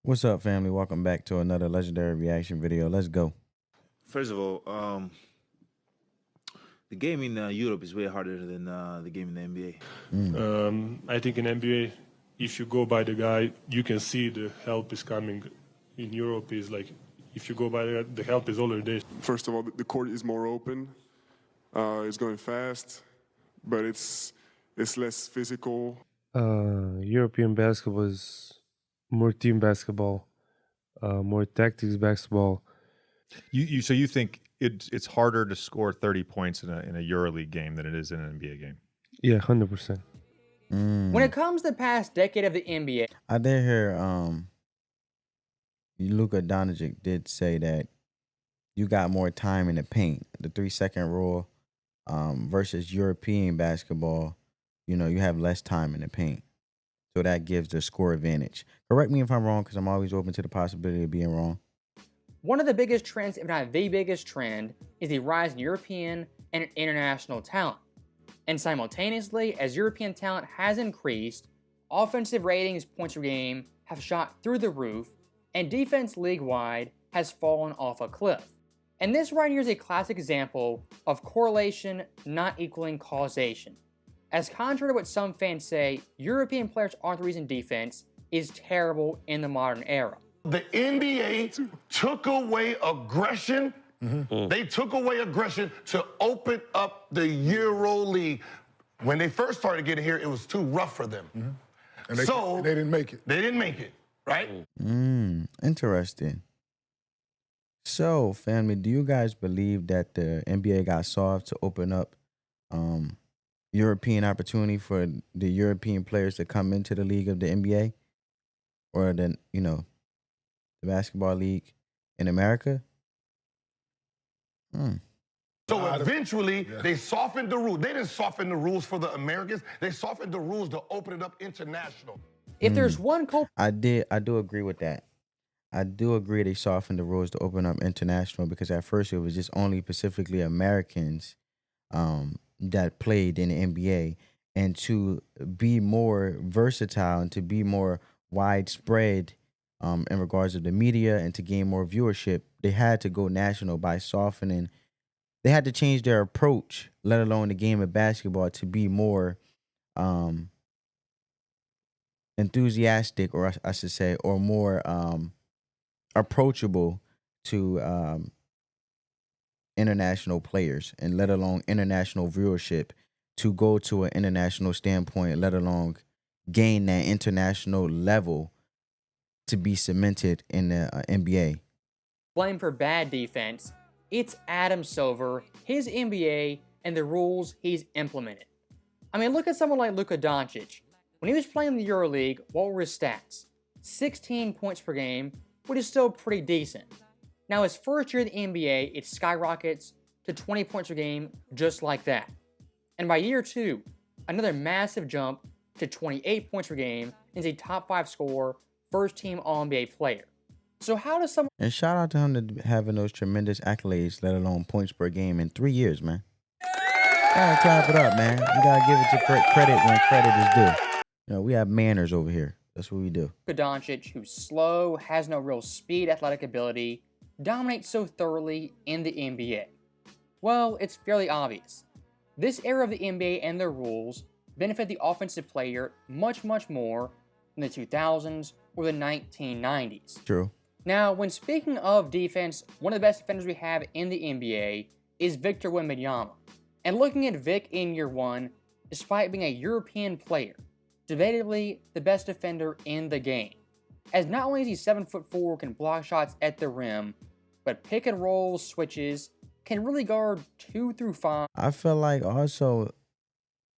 What's up, family? Welcome back to another legendary reaction video. Let's go. First of all, the game in Europe is way harder than the game in the NBA. I think in NBA, if you go by the guy, you can see the help is coming. In Europe, is like if you go by the help is already there. First of all, the court is more open. It's going fast, but it's less physical. European basketball is more team basketball, more tactics basketball. So you think it's harder to score 30 points in a EuroLeague game than it is in an NBA game? Yeah, 100%. When it comes to the past decade of the NBA, I did hear Luka Doncic did say that you got more time in the paint. The 3-second rule versus European basketball, you have less time in the paint. So that gives the score advantage. Correct me if I'm wrong, because I'm always open to the possibility of being wrong. one of the biggest trends, if not the biggest trend, is the rise in European and international talent. And simultaneously, as European talent has increased, offensive ratings, points per game have shot through the roof, and defense league-wide has fallen off a cliff. And this right here is a classic example of correlation not equaling causation. As contrary to what some fans say, European players aren't the reason defense is terrible in the modern era. The NBA took away aggression. They took away aggression to open up the Euro League. When they first started getting here, it was too rough for them. And they didn't make it. They didn't make it, right? Interesting. So, family, do you guys believe that the NBA got soft to open up European opportunity for the European players to come into the league of the NBA or the basketball league in America? So eventually, they softened the rules. They didn't soften the rules for the Americans. They softened the rules to open it up international. If there's one culprit, I do agree with that. I do agree they softened the rules to open up international, because at first it was just only specifically Americans that played in the NBA, and to be more versatile and to be more widespread in regards of the media and to gain more viewership, they had to go national by softening. They had to change their approach, let alone the game of basketball, to be more enthusiastic, or I should say, or more approachable to international players, and let alone international viewership, to go to an international standpoint, let alone gain that international level to be cemented in the NBA. blame for bad defense, it's Adam Silver, his NBA, and the rules he's implemented. I mean, look at someone like Luka Doncic. When he was playing in the EuroLeague, what were his stats? 16 points per game, which is still pretty decent. Now, his first year in the NBA, it skyrockets to 20 points per game, just like that. And by year 2, another massive jump to 28 points per game, and is a top 5 scorer, first-team All-NBA player. So how does someone... And shout out to him to having those tremendous accolades, let alone points per game in 3 years, man. Gotta clap it up, man. You gotta give it to credit when credit is due. We have manners over here. That's what we do. Luka Doncic, who's slow, has no real speed, athletic ability, dominates so thoroughly in the NBA? Well, it's fairly obvious. This era of the NBA and their rules benefit the offensive player much, much more than the 2000s or the 1990s. True. Now, when speaking of defense, one of the best defenders we have in the NBA is Victor Wembanyama. And looking at Vic in year 1, despite being a European player, debatably the best defender in the game. As not only is he 7'4", can block shots at the rim, but pick and roll switches, can really guard 2 through 5. I feel like also,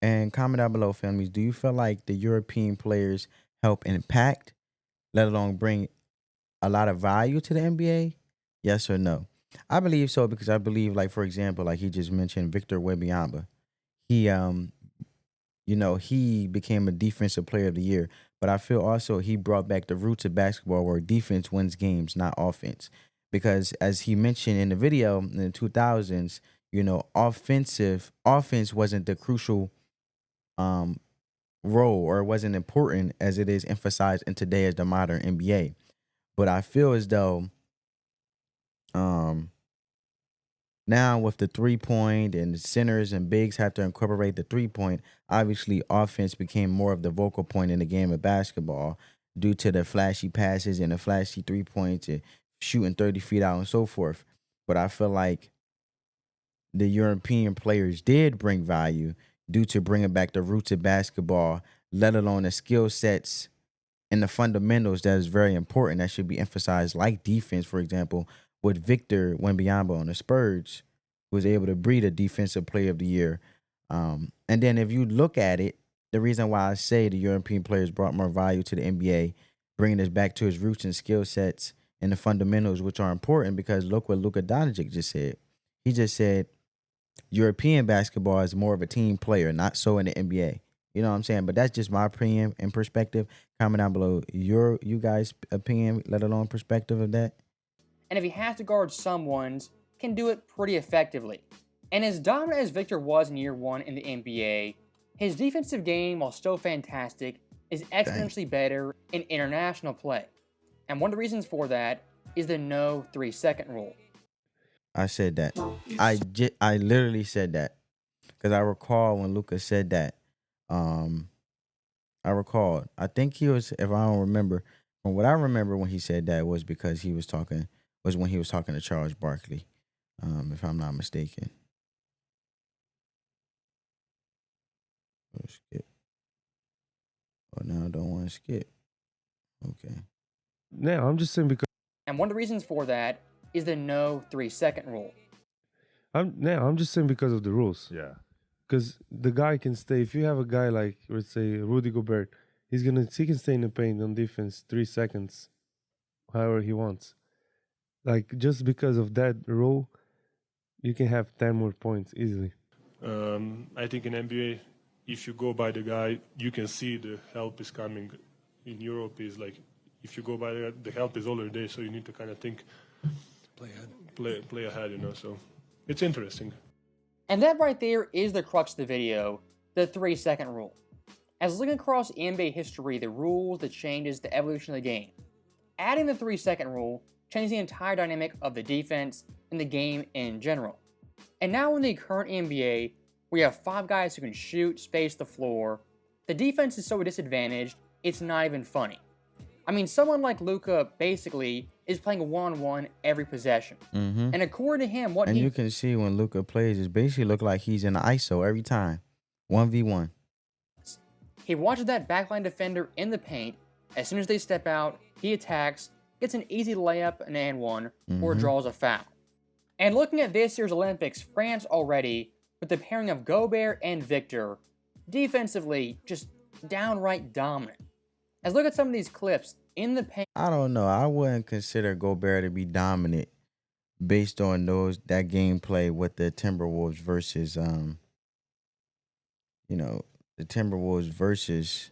and comment down below, families, do you feel like the European players help impact, let alone bring a lot of value to the NBA? Yes or no? I believe so, because I believe, like, for example, like he just mentioned, Victor Wembanyama. He he became a defensive player of the year, but I feel also he brought back the roots of basketball where defense wins games, not offense. Because as he mentioned in the video in the 2000s, offense wasn't the crucial role, or wasn't important as it is emphasized in today as the modern NBA. But I feel as though now with the 3-point and the centers and bigs have to incorporate the 3-point, obviously offense became more of the vocal point in the game of basketball due to the flashy passes and the flashy 3 points and shooting 30 feet out and so forth. But I feel like the European players did bring value due to bringing back the roots of basketball, let alone the skill sets and the fundamentals that is very important that should be emphasized, like defense, for example, with Victor Wembanyama on the Spurs, who was able to breed a defensive player of the year. And then if you look at it, the reason why I say the European players brought more value to the NBA, bringing us back to his roots and skill sets and the fundamentals, which are important, because look what Luka Doncic just said. He just said European basketball is more of a team player, not so in the NBA. You know what I'm saying? But that's just my opinion and perspective. Comment down below you guys' opinion, let alone perspective of that. And if he has to guard someone's, can do it pretty effectively. And as dominant as Victor was in year one in the NBA, his defensive game, while still fantastic, is exponentially better in international play. And one of the reasons for that is the no 3-second rule. I said that. I literally said that because I recall when Luka said that. I recalled. I think he was, if I don't remember, from what I remember when he said that was because he was talking, was when he was talking to Charles Barkley, if I'm not mistaken. Skip. Oh, now I don't want to skip. Okay. No, I'm just saying because. And one of the reasons for that is the no 3-second rule. I'm just saying because of the rules. Yeah. Because the guy can stay. If you have a guy like, let's say, Rudy Gobert, he can stay in the paint on defense 3 seconds, however he wants. Like, just because of that rule, you can have 10 more points easily. I think in NBA, if you go by the guy, you can see the help is coming. In Europe, is like if you go by the help is already there, so you need to kind of think, play ahead, you know. So it's interesting. And that right there is the crux of the video, the 3-second rule. As looking across NBA history, the rules, the changes, the evolution of the game, adding the 3-second rule changed the entire dynamic of the defense and the game in general. And now in the current NBA, we have 5 guys who can shoot, space the floor. The defense is so disadvantaged, it's not even funny. I mean, someone like Luka basically is playing one-on-one every possession. Mm-hmm. And according to him, you can see when Luka plays, it basically look like he's in the ISO every time. 1v1. He watches that backline defender in the paint. As soon as they step out, he attacks, gets an easy layup, an and one, or draws a foul. And looking at this year's Olympics, France already, with the pairing of Gobert and Victor, defensively, just downright dominant. As look at some of these clips in the paint. I don't know. I wouldn't consider Gobert to be dominant based on that gameplay with the Timberwolves versus the Timberwolves versus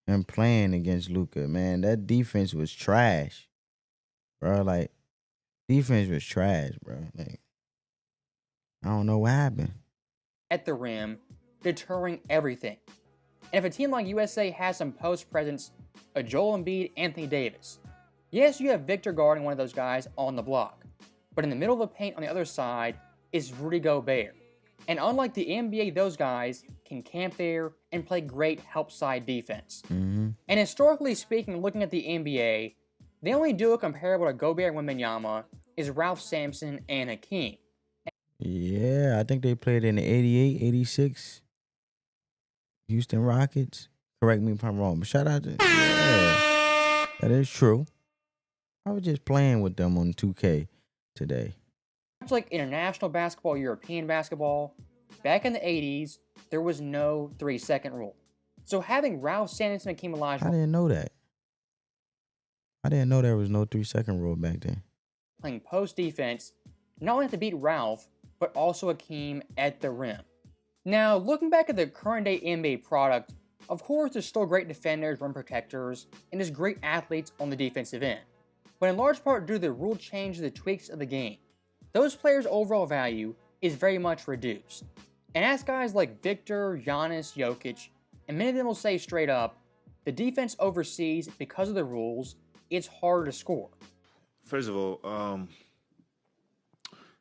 him playing against Luka. Man, that defense was trash, bro. Like, defense was trash, bro. Like, I don't know what happened. At the rim, deterring everything. And if a team like USA has some post presence, a Joel Embiid, Anthony Davis, yes, you have Victor guarding one of those guys on the block, but in the middle of the paint on the other side is Rudy Gobert. And unlike the NBA, those guys can camp there and play great help side defense. And historically speaking, looking at the NBA, the only duo comparable to Gobert and Wembanyama is Ralph Sampson and Hakeem. Yeah, I think they played in the 88, 86 Houston Rockets. Correct me if I'm wrong, but shout out to that is true. I was just playing with them on 2K today. Much like international basketball, European basketball, back in the 80s, there was no 3-second rule. So having Ralph Sampson and Hakeem Olajuwon, I didn't know that. I didn't know there was no 3-second rule back then. Playing post defense, not only have to beat Ralph, but also Hakeem at the rim. Now, looking back at the current day NBA product, of course there's still great defenders, rim protectors, and there's great athletes on the defensive end. But in large part due to the rule changes, the tweaks of the game, those players' overall value is very much reduced. And as guys like Victor, Giannis, Jokic, and many of them will say straight up, the defense overseas, because of the rules, it's harder to score. First of all,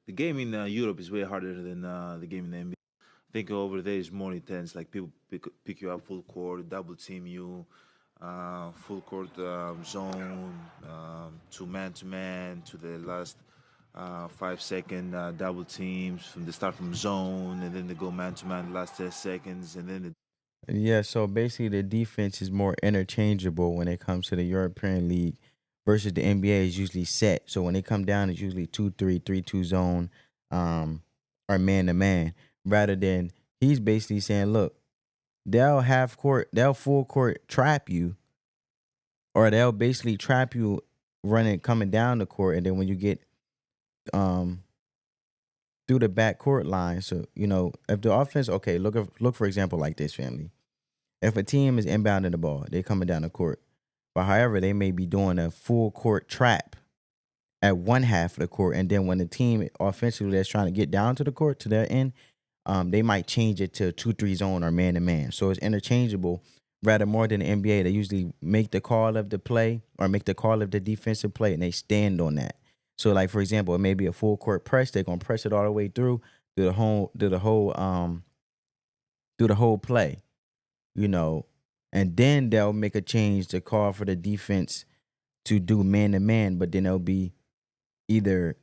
the game in Europe is way harder than the game in the NBA. I think over there is more intense. Like people pick you up full court, double team you, full court zone, to man to the last 5 second double teams from the start from zone, and then they go man to man the last 10 seconds, and then Yeah, so basically the defense is more interchangeable when it comes to the European League versus the NBA is usually set. So when they come down, it's usually 2-3, 3-2 zone, or man to man. Rather than he's basically saying, look, they'll full court trap you, or they'll basically trap you running coming down the court, and then when you get um through the back court line, so if the offense, okay, look for example like this, family. If a team is inbounding the ball, they coming down the court. But however, they may be doing a full court trap at one half of the court, and then when the team offensively that's trying to get down to the court to their end, they might change it to 2-3 zone or man to man. So it's interchangeable. Rather more than the NBA, they usually make the call of the play or make the call of the defensive play, and they stand on that. So like for example, it may be a full court press. They're gonna press it all the way through the whole play. And then they'll make a change to call for the defense to do man to man, but then it'll be either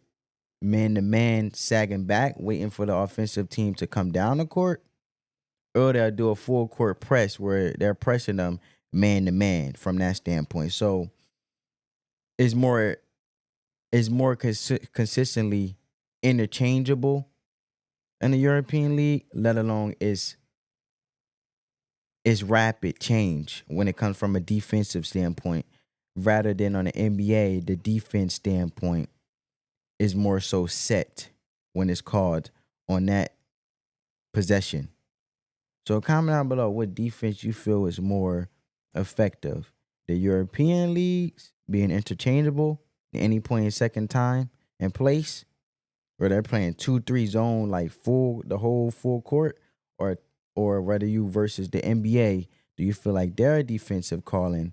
man to man sagging back, waiting for the offensive team to come down the court, or they'll do a full court press where they're pressing them man to man from that standpoint. So it's more consistently interchangeable in the European League, let alone is rapid change when it comes from a defensive standpoint, rather than on the NBA, the defense standpoint is more so set when it's called on that possession. So comment down below what defense you feel is more effective. The European leagues being interchangeable at any point in second time and place, where they're playing 2-3 zone like the whole full court, or whether you versus the NBA, do you feel like their defensive calling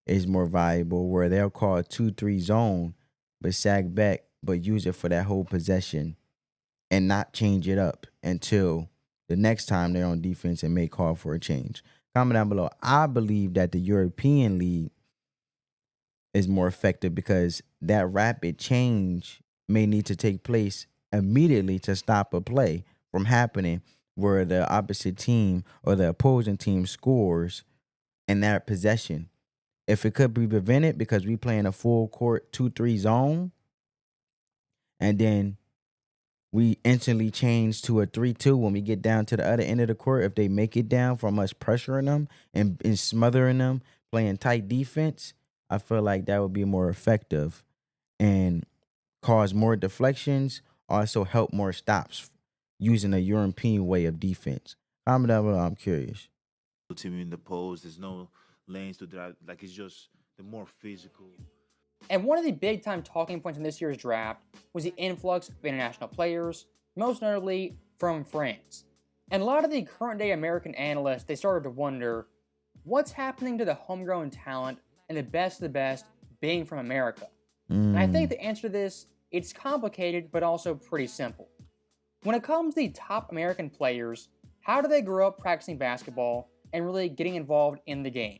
is more valuable, where they'll call a 2-3 zone but sag back but use it for that whole possession and not change it up until the next time they're on defense and may call for a change? Comment down below. I believe that the European League is more effective because that rapid change may need to take place immediately to stop a play from happening where the opposite team or the opposing team scores in that possession. If it could be prevented because we play in a full court 2-3 zone, and then we instantly change to a 3-2 when we get down to the other end of the court, if they make it down from us pressuring them and smothering them, playing tight defense, I feel like that would be more effective and cause more deflections, also help more stops using a European way of defense. Comment down below. I'm curious. team in the post. There's no lanes to drive. Like it's just the more physical. And one of the big time talking points in this year's draft was the influx of international players, most notably from France. And a lot of the current day American analysts, they started to wonder, what's happening to the homegrown talent and the best of the best being from America? And I think the answer to this, it's complicated, but also pretty simple. When it comes to the top American players, how do they grow up practicing basketball and really getting involved in the game?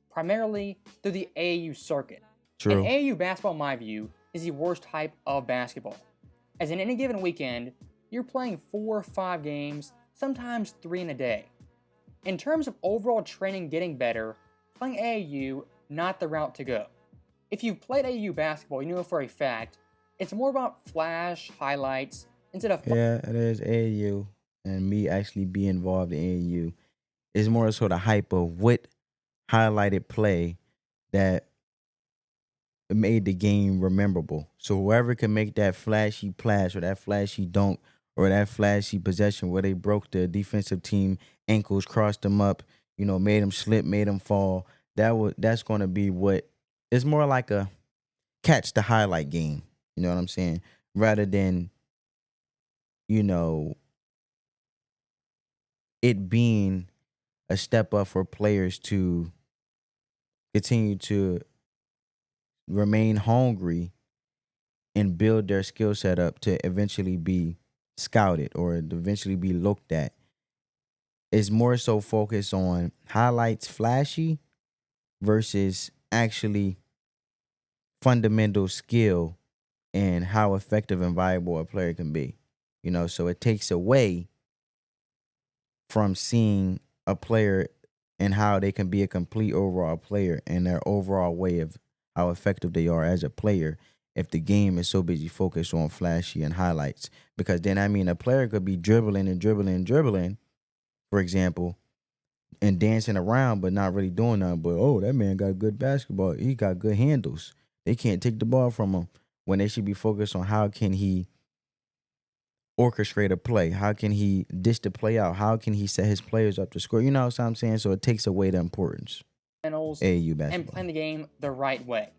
Primarily through the AAU circuit. True. And AAU basketball, in my view, is the worst type of basketball. As in any given weekend, you're playing 4 or 5 games, sometimes 3 in a day. In terms of overall training getting better, playing AAU, not the route to go. If you've played AAU basketball, you know for a fact, it's more about flash, highlights, instead of... Yeah, it is AAU. And me actually be involved in AAU is more sort of hype of what highlighted play that made the game rememberable. So whoever can make that flashy pass or that flashy dunk or that flashy possession where they broke the defensive team ankles, crossed them up, made them slip, made them fall, that's going to be what it's more like a catch the highlight game. You know what I'm saying? Rather than, it being a step up for players to continue to remain hungry and build their skill set up to eventually be scouted or to eventually be looked at. It's more so focused on highlights flashy versus actually fundamental skill and how effective and viable a player can be. You know, so it takes away from seeing a player and how they can be a complete overall player and their overall way of how effective they are as a player if the game is so busy focused on flashy and highlights. Because then, I mean, a player could be dribbling and dribbling and dribbling, for example, and dancing around, but not really doing nothing. But, oh, that man got good basketball. He got good handles. They can't take the ball from him when they should be focused on how can he orchestrate a play? How can he dish the play out? How can he set his players up to score? You know what I'm saying? So it takes away the importance. AAU basketball. And playing the game the right way.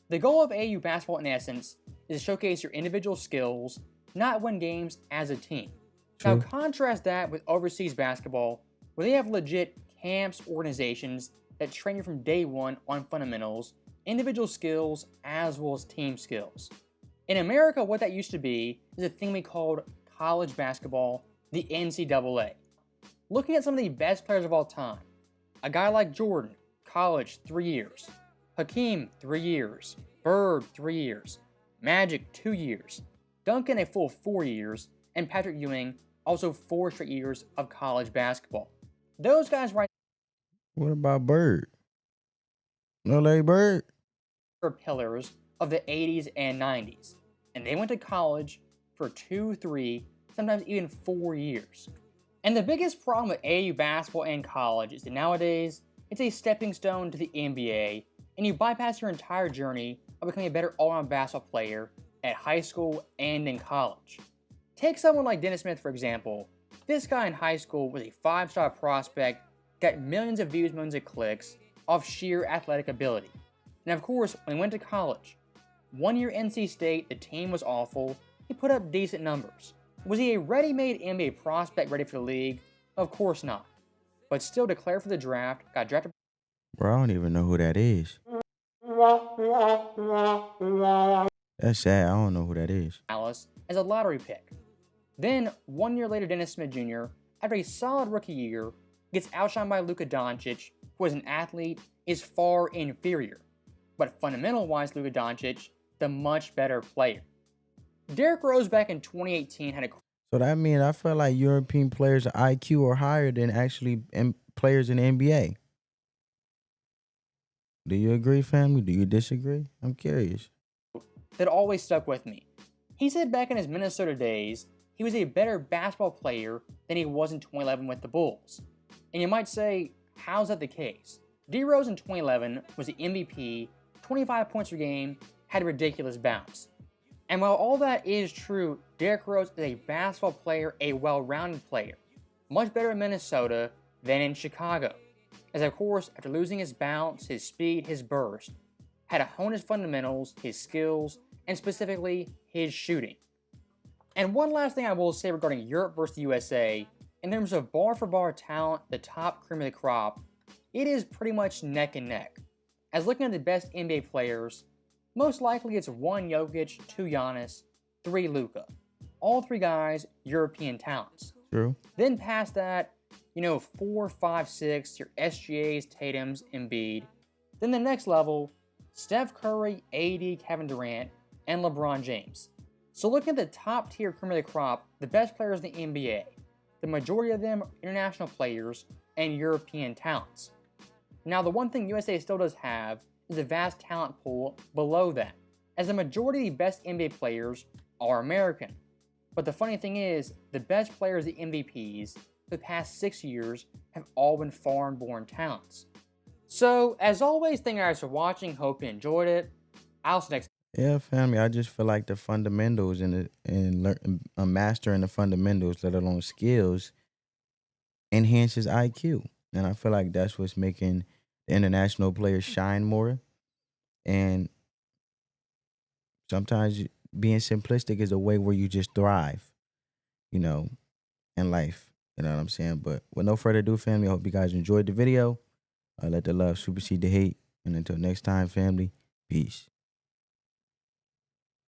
The goal of AAU basketball, in essence, is to showcase your individual skills, not win games as a team. True. Now, contrast that with overseas basketball, where they have legit camps, organizations that train you from day one on fundamentals, individual skills, as well as team skills. In America, what that used to be is a thing we called college basketball, the NCAA. Looking at some of the best players of all time, a guy like Jordan, college, 3 years. Hakeem, 3 years. Bird, 3 years. Magic, 2 years. Duncan, a full 4 years. And Patrick Ewing, also 4 straight years of college basketball. Those guys right What about Bird? No Larry Bird? there are pillars of the 80s and 90s. And they went to college for 2, 3, sometimes even 4 years. And the biggest problem with AAU basketball and college is that nowadays, it's a stepping stone to the NBA, and you bypass your entire journey of becoming a better all-around basketball player at high school and in college. Take someone like Dennis Smith, for example. This guy in high school was a 5-star prospect, got millions of views, millions of clicks, off sheer athletic ability. And of course, when he went to college, 1 year NC State, the team was awful, he put up decent numbers. Was he a ready-made NBA prospect ready for the league? Of course not. But still declared for the draft, got drafted. Bro, I don't even know who that is. That's sad. I don't know who that is. Dallas as a lottery pick. Then, 1 year later, Dennis Smith Jr., after a solid rookie year, gets outshined by Luka Doncic, who as an athlete is far inferior. But fundamental-wise, Luka Doncic, the much better player. Derrick Rose back in 2018 had a So that means I feel like European players' IQ are higher than actually players in the NBA. Do you agree, family? Do you disagree? I'm curious. that always stuck with me. He said back in his Minnesota days, he was a better basketball player than he was in 2011 with the Bulls. And you might say, how's that the case? D Rose in 2011 was the MVP, 25 points per game, had a ridiculous bounce. And while all that is true, Derrick Rose is a basketball player, a well-rounded player. Much better in Minnesota than in Chicago. As of course, after losing his bounce, his speed, his burst, had to hone his fundamentals, his skills, and specifically his shooting. And one last thing I will say regarding Europe versus the USA, in terms of bar-for-bar talent, the top cream of the crop, it is pretty much neck and neck. As looking at the best NBA players, most likely it's 1 Jokic, 2 Giannis, 3 Luka. All 3 guys, European talents. True. Then past that, 4, 5, 6, your SGAs, Tatums, Embiid. Then the next level, Steph Curry, AD, Kevin Durant, and LeBron James. So looking at the top tier cream of the crop, the best players in the NBA, the majority of them are international players and European talents. Now the one thing USA still does have is a vast talent pool below that, as the majority of the best NBA players are American. But the funny thing is, the best players, the MVPs, for the past 6 years have all been foreign-born talents. So, as always, thank you guys for watching. Hope you enjoyed it. I'll see you next time. Yeah, family. I just feel like the fundamentals and mastering the fundamentals, let alone skills, enhances IQ, and I feel like that's what's making the international players shine more. And sometimes being simplistic is a way where you just thrive, in life. You know what I'm saying? But with no further ado, family, I hope you guys enjoyed the video. Let the love supersede the hate. And until next time, family, peace.